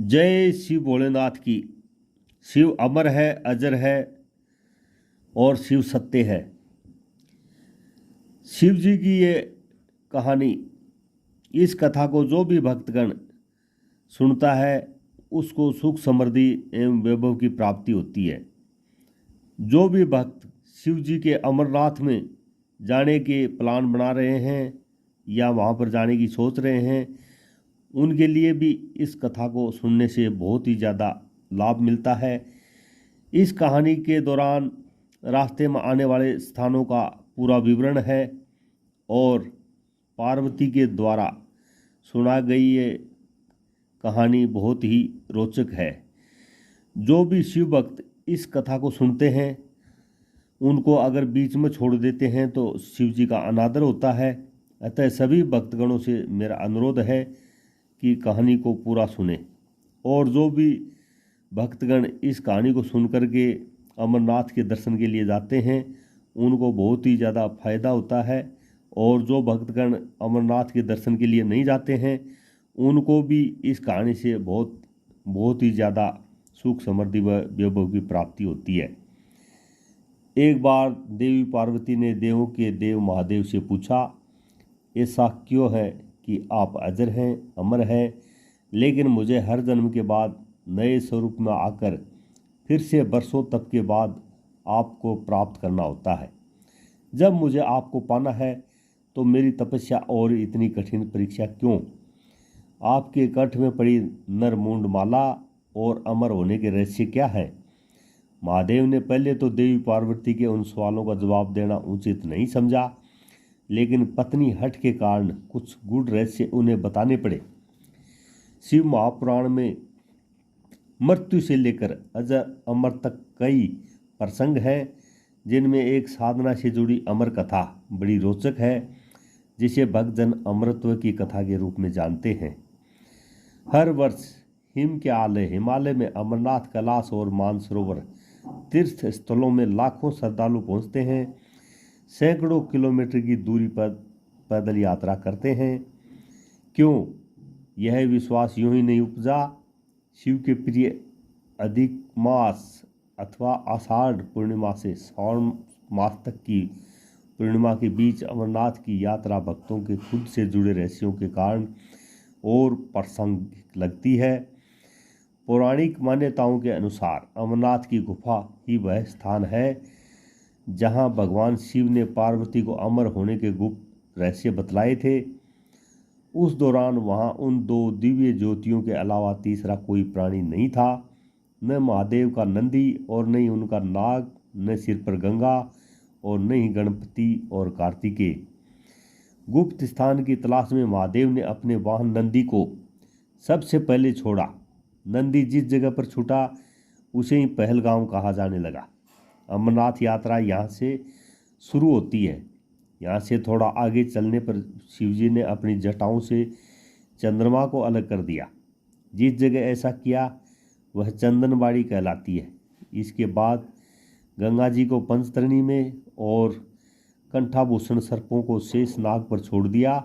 जय शिव भोलेनाथ की। शिव अमर है, अजर है और शिव सत्य है। शिव जी की ये कहानी, इस कथा को जो भी भक्तगण सुनता है उसको सुख समृद्धि एवं वैभव की प्राप्ति होती है। जो भी भक्त शिव जी के अमरनाथ में जाने के प्लान बना रहे हैं या वहाँ पर जाने की सोच रहे हैं, उनके लिए भी इस कथा को सुनने से बहुत ही ज़्यादा लाभ मिलता है। इस कहानी के दौरान रास्ते में आने वाले स्थानों का पूरा विवरण है और पार्वती के द्वारा सुना गई ये कहानी बहुत ही रोचक है। जो भी शिव भक्त इस कथा को सुनते हैं उनको अगर बीच में छोड़ देते हैं तो शिव जी का अनादर होता है। अतः सभी भक्तगणों से मेरा अनुरोध है कि कहानी को पूरा सुने और जो भी भक्तगण इस कहानी को सुन कर के अमरनाथ के दर्शन के लिए जाते हैं उनको बहुत ही ज़्यादा फायदा होता है। और जो भक्तगण अमरनाथ के दर्शन के लिए नहीं जाते हैं उनको भी इस कहानी से बहुत ही ज़्यादा सुख समृद्धि व वैभव की प्राप्ति होती है। एक बार देवी पार्वती ने देवों के देव महादेव से पूछा, ऐसा क्यों है कि आप अजर हैं, अमर हैं, लेकिन मुझे हर जन्म के बाद नए स्वरूप में आकर फिर से बरसों तप के बाद आपको प्राप्त करना होता है। जब मुझे आपको पाना है तो मेरी तपस्या और इतनी कठिन परीक्षा क्यों? आपके कंठ में पड़ी नरमुंड माला और अमर होने के रहस्य क्या है? महादेव ने पहले तो देवी पार्वती के उन सवालों का जवाब देना उचित नहीं समझा, लेकिन पत्नी हठ के कारण कुछ गूढ़ रहस्य उन्हें बताने पड़े। शिव महापुराण में मृत्यु से लेकर अजर अमर तक कई प्रसंग हैं, जिनमें एक साधना से जुड़ी अमर कथा बड़ी रोचक है, जिसे भक्तजन अमरत्व की कथा के रूप में जानते हैं। हर वर्ष हिमालय में अमरनाथ, कैलाश और मानसरोवर तीर्थ स्थलों में लाखों श्रद्धालु पहुंचते हैं, सैकड़ों किलोमीटर की दूरी पर पैदल यात्रा करते हैं। क्यों? यह विश्वास यूं ही नहीं उपजा। शिव के प्रिय अधिक मास अथवा आषाढ़ पूर्णिमा से श्रावण मास तक की पूर्णिमा के बीच अमरनाथ की यात्रा भक्तों के खुद से जुड़े रहस्यों के कारण और प्रासंगिक लगती है। पौराणिक मान्यताओं के अनुसार अमरनाथ की गुफा ही वह स्थान है जहां भगवान शिव ने पार्वती को अमर होने के गुप्त रहस्य बतलाए थे। उस दौरान वहां उन दो दिव्य ज्योतियों के अलावा तीसरा कोई प्राणी नहीं था, न महादेव का नंदी और न ही उनका नाग, न सिर पर गंगा और न ही गणपति और कार्तिकेय। गुप्त स्थान की तलाश में महादेव ने अपने वाहन नंदी को सबसे पहले छोड़ा। नंदी जिस जगह पर छूटा उसे ही पहलगाम कहा जाने लगा। अमरनाथ यात्रा यहाँ से शुरू होती है। यहाँ से थोड़ा आगे चलने पर शिवजी ने अपनी जटाओं से चंद्रमा को अलग कर दिया। जिस जगह ऐसा किया वह चंदनबाड़ी कहलाती है। इसके बाद गंगा जी को पंचतरणी में और कंठाभूषण सर्पों को शेषनाग पर छोड़ दिया।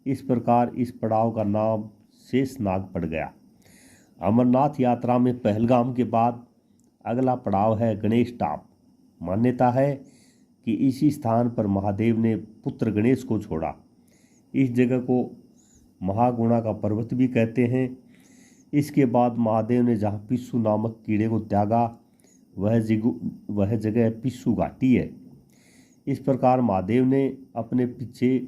इस प्रकार इस पड़ाव का नाम शेषनाग पड़ गया। अमरनाथ यात्रा में पहलगाम के बाद अगला पड़ाव है गणेश टाप। मान्यता है कि इसी स्थान पर महादेव ने पुत्र गणेश को छोड़ा। इस जगह को महागुणा का पर्वत भी कहते हैं। इसके बाद महादेव ने जहाँ पिस्सू नामक कीड़े को त्यागा वह जगह पिस्सू घाटी है। इस प्रकार महादेव ने अपने पीछे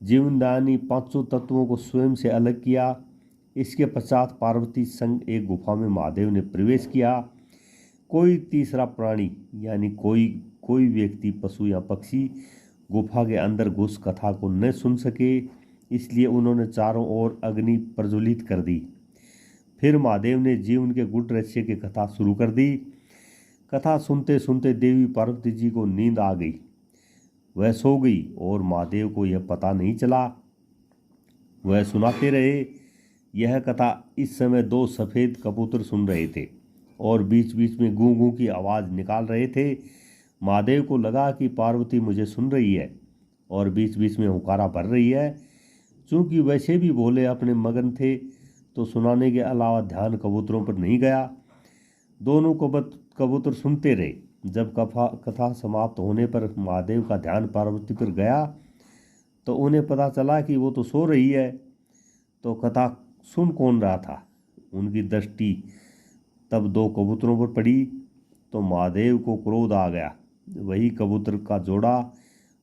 जीवनदायिनी पांचों तत्वों को स्वयं से अलग किया। इसके पश्चात पार्वती संग एक गुफा में महादेव ने प्रवेश किया। कोई तीसरा प्राणी यानी कोई व्यक्ति, पशु या पक्षी गुफा के अंदर घुस कथा को न सुन सके, इसलिए उन्होंने चारों ओर अग्नि प्रज्वलित कर दी। फिर महादेव ने जीवन के गुड़ रहस्य की कथा शुरू कर दी। कथा सुनते सुनते देवी पार्वती जी को नींद आ गई। वह सो गई और महादेव को यह पता नहीं चला। वह सुनाते रहे। यह कथा इस समय दो सफ़ेद कबूतर सुन रहे थे और बीच बीच में गूं गूं की आवाज़ निकाल रहे थे। महादेव को लगा कि पार्वती मुझे सुन रही है और बीच बीच में हुंकारा भर रही है। चूँकि वैसे भी भोले अपने मगन थे तो सुनाने के अलावा ध्यान कबूतरों पर नहीं गया। दोनों कबूतर सुनते रहे। जब कथा समाप्त होने पर महादेव का ध्यान पार्वती पर गया तो उन्हें पता चला कि वो तो सो रही है, तो कथा सुन कौन रहा था। उनकी दृष्टि तब दो कबूतरों पर पड़ी तो महादेव को क्रोध आ गया। वही कबूतर का जोड़ा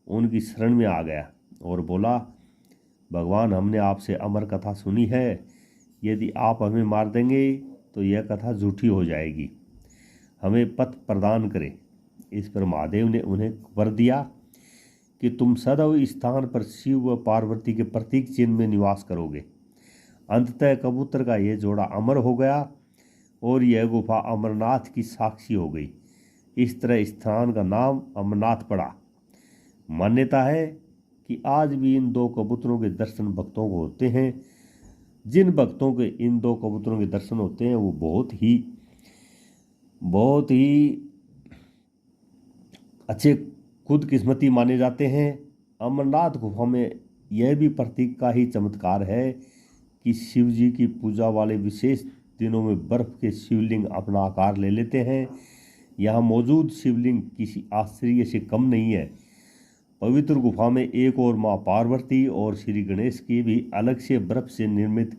उनकी शरण में आ गया और बोला, भगवान, हमने आपसे अमर कथा सुनी है, यदि आप हमें मार देंगे तो यह कथा झूठी हो जाएगी, हमें पथ प्रदान करें। इस पर महादेव ने उन्हें वर दिया कि तुम सदैव इस स्थान पर शिव व पार्वती के प्रतीक चिन्ह में निवास करोगे। अंततः कबूतर का यह जोड़ा अमर हो गया और यह गुफा अमरनाथ की साक्षी हो गई। इस तरह इस स्थान का नाम अमरनाथ पड़ा। मान्यता है कि आज भी इन दो कबूतरों के दर्शन भक्तों को होते हैं। जिन भक्तों के इन दो कबूतरों के दर्शन होते हैं वो बहुत ही अच्छे खुदकिस्मती माने जाते हैं। अमरनाथ गुफा में यह भी प्रतीक का ही चमत्कार है कि शिव जी की पूजा वाले विशेष दिनों में बर्फ के शिवलिंग अपना आकार ले लेते हैं। यहाँ मौजूद शिवलिंग किसी आश्चर्य से कम नहीं है। पवित्र गुफा में एक और माँ पार्वती और श्री गणेश के भी अलग से बर्फ से निर्मित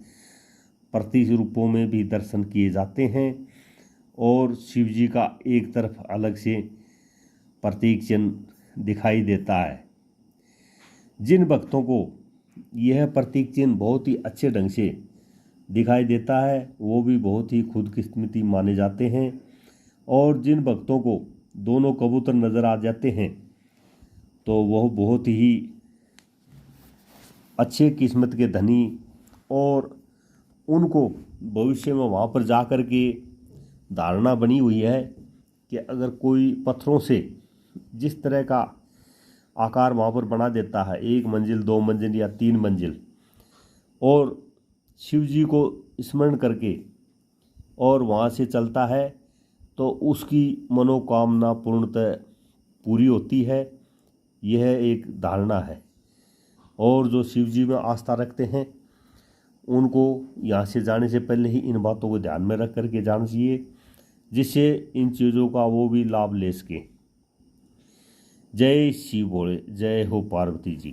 प्रतिरूपों में भी दर्शन किए जाते हैं और शिव जी का एक तरफ अलग से प्रतीक चिन्ह दिखाई देता है। जिन भक्तों को यह प्रतीक चिन्ह बहुत ही अच्छे ढंग से दिखाई देता है वो भी बहुत ही खुदकिस्मती माने जाते हैं, और जिन भक्तों को दोनों कबूतर नज़र आ जाते हैं तो वह बहुत ही अच्छे किस्मत के धनी, और उनको भविष्य में वहाँ पर जा कर के धारणा बनी हुई है कि अगर कोई पत्थरों से जिस तरह का आकार वहाँ पर बना देता है, 1 मंजिल 2 मंजिल या 3 मंजिल, और शिव जी को स्मरण करके और वहाँ से चलता है तो उसकी मनोकामना पूर्णतः पूरी होती है। यह एक धारणा है, और जो शिव जी में आस्था रखते हैं उनको यहाँ से जाने से पहले ही इन बातों को ध्यान में रख करके जाना चाहिए, जिससे इन चीज़ों का वो भी लाभ ले सके। जय शिव भोले, जय हो पार्वती जी।